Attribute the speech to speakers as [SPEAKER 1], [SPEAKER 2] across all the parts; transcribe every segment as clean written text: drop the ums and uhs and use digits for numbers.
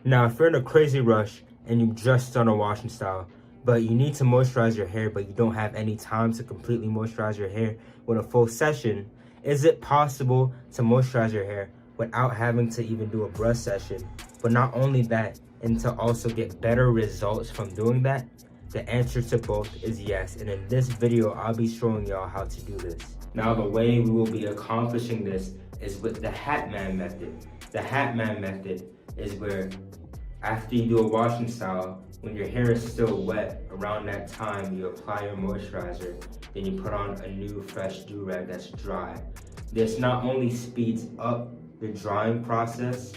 [SPEAKER 1] Now, if you're in a crazy rush and you've just done a washing style, but you need to moisturize your hair, but you don't have any time to completely moisturize your hair with a full session, is it possible to moisturize your hair without having to even do a brush session? But not only that, and to also get better results from doing that? The answer to both is yes, and in this video, I'll be showing y'all how to do this. Now, the way we will be accomplishing this is with the Hatman method. The Hatman method is where after you do a washing style, when your hair is still wet, around that time you apply your moisturizer, then you put on a new fresh do-rag that's dry. This not only speeds up the drying process,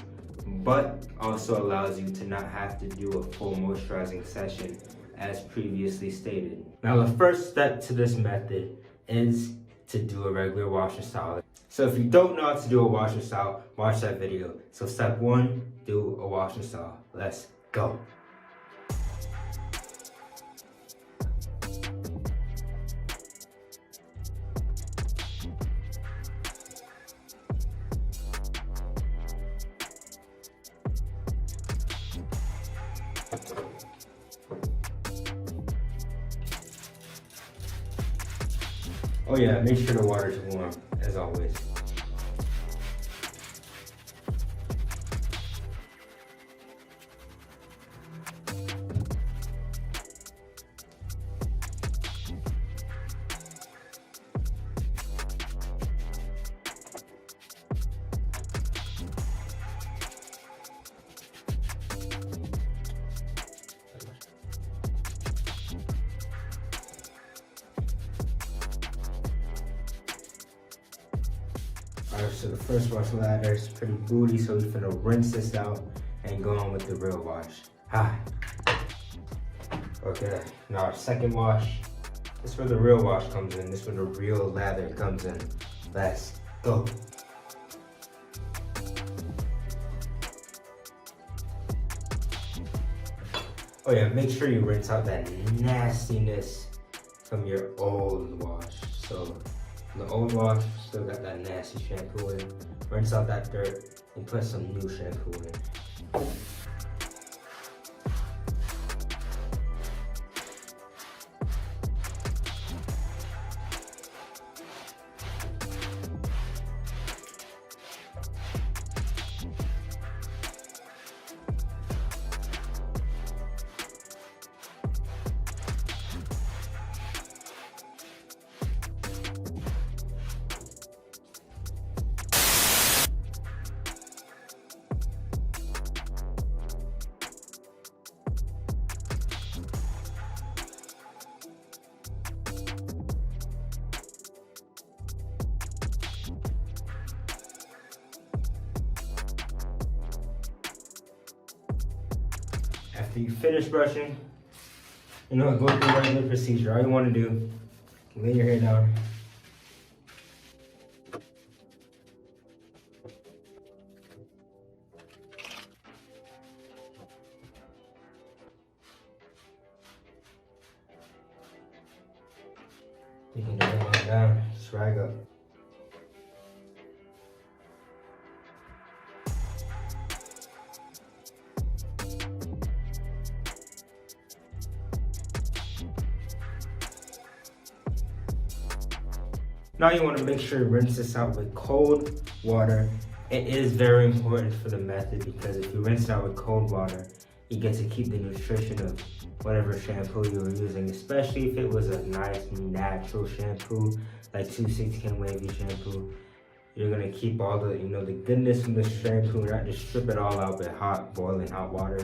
[SPEAKER 1] but also allows you to not have to do a full moisturizing session as previously stated. Now, the first step to this method is to do a regular washing style. So if you don't know how to do a washing style, watch that video. So step 1, do a washing style. Let's go. Oh yeah, make sure the water is warm, as always. Alright, so the first wash lather is pretty booty, so we're finna rinse this out and go on with the real wash. Okay, now our second wash. This is where the real wash comes in. This is where the real lather comes in. Let's go. Oh yeah, make sure you rinse out that nastiness from your old wash. So the old wash still got that nasty shampoo in. Rinse out that dirt and put some new shampoo in. After you finish brushing, go through the regular procedure. All you want to do, lay your hair down. You can lay it down, just rag up. Now you want to make sure you rinse this out with cold water. It is very important for the method because if you rinse it out with cold water, you get to keep the nutrition of whatever shampoo you were using, especially if it was a nice natural shampoo, like 2,6-can wavy shampoo. You're gonna keep all the, the goodness from the shampoo, not just strip it all out with boiling hot water.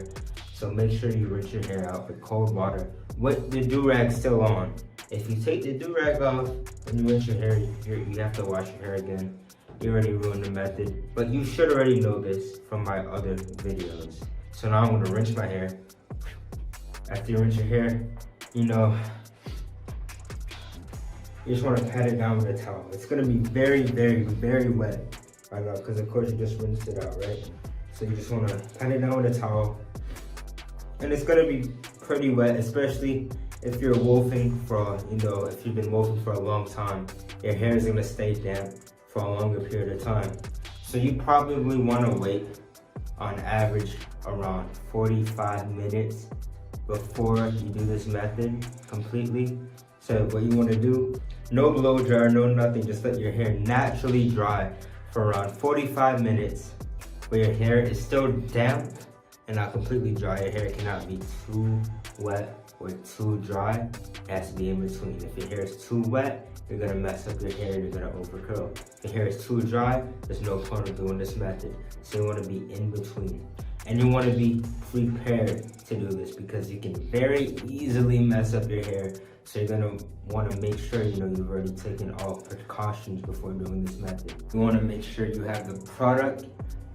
[SPEAKER 1] So make sure you rinse your hair out with cold water with the do-rag still on. If you take the do-rag off and you rinse your hair, you have to wash your hair again. You already ruined the method, but you should already know this from my other videos. So now I'm gonna rinse my hair. After you rinse your hair, you just wanna pat it down with a towel. It's gonna be very, very, very wet right now because of course you just rinsed it out, right? So you just wanna pat it down with a towel. And it's gonna be pretty wet, especially if you're wolfing for, if you've been wolfing for a long time, your hair is gonna stay damp for a longer period of time. So you probably wanna wait on average around 45 minutes before you do this method completely. So what you want to do, no blow dryer, no nothing, just let your hair naturally dry for around 45 minutes where your hair is still damp and not completely dry. Your hair cannot be too wet or too dry. It has to be in between. If your hair is too wet, you're gonna mess up your hair, you're gonna overcurl. If your hair is too dry, there's no point of doing this method. So you wanna be in between. And you wanna be prepared to do this because you can very easily mess up your hair. So you're gonna wanna make sure you've already taken all precautions before doing this method. You wanna make sure you have the product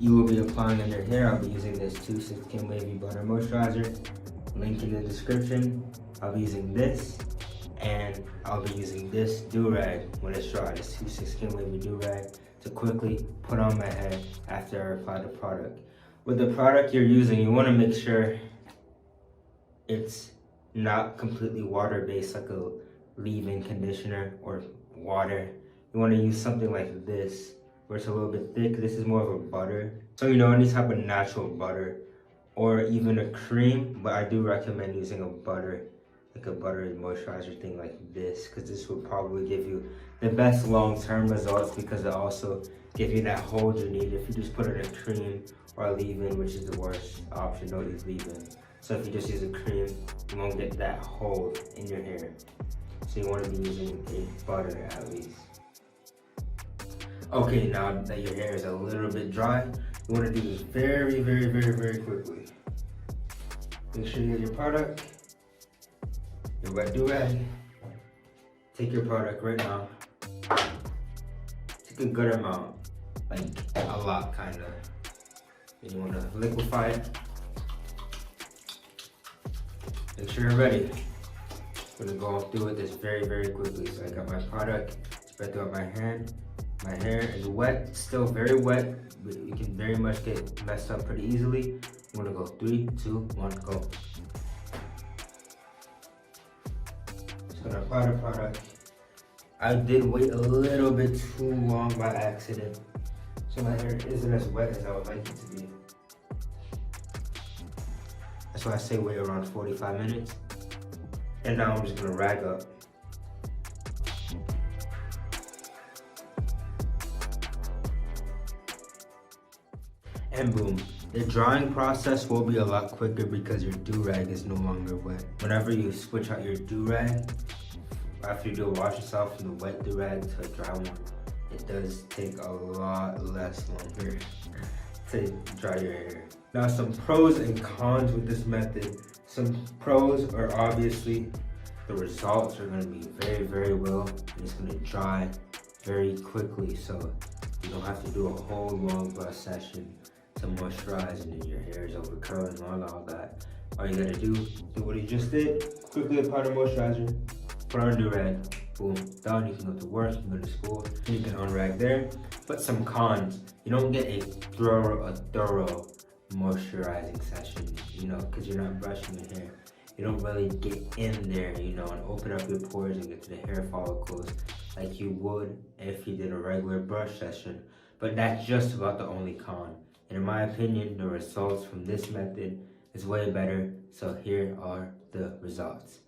[SPEAKER 1] you will be applying on your hair. I'll be using this 2-6 Kim Wavy Butter Moisturizer. Link in the description. I'll be using this, and I'll be using this do-rag when it's dry, this 2-6 Kim Wavy do-rag, to quickly put on my head after I apply the product. With the product you're using, you wanna make sure it's not completely water-based like a leave-in conditioner or water. You wanna use something like this, where it's a little bit thick. This is more of a butter. So any type of natural butter or even a cream, but I do recommend using a butter, like a butter moisturizer thing like this, because this will probably give you the best long-term results because it also gives you that hold you need. If you just put in a cream or a leave-in, which is the worst option, don't use leave-in. So if you just use a cream, you won't get that hold in your hair. So you want to be using a butter at least. Okay, now that your hair is a little bit dry, you want to do this very, very, very, very quickly. Make sure you get your product, your wet do-rag. Take your product right now. Take a good amount, like a lot kinda. Then you want to liquefy it. Make sure you're ready. I'm gonna go through it this very, very quickly. So I got my product spread throughout my hand. My hair is wet, still very wet, but you can very much get messed up pretty easily. I'm gonna go 3, 2, 1, go. Just gonna apply the product. I did wait a little bit too long by accident, so my hair isn't as wet as I would like it to be. That's why I say wait around 45 minutes. And now I'm just gonna rag up. And boom, the drying process will be a lot quicker because your do-rag is no longer wet. Whenever you switch out your do-rag, after you do a wash yourself from the wet do-rag to a dry one, it does take a lot less longer to dry your hair. Now some pros and cons with this method. Some pros are obviously the results are going to be very, very well, and it's going to dry very quickly, so you don't have to do a whole long brush session to moisturize and then your hair is over curling and all that. All you gotta do what you just did, quickly apply the moisturizer, put on a do-rag, boom, done. You can go to work, you can go to school, you can unrag there. But some cons, you don't get a thorough moisturizing session, because you're not brushing your hair. You don't really get in there, and open up your pores and get to the hair follicles like you would if you did a regular brush session. But that's just about the only con. And in my opinion, the results from this method is way better. So here are the results.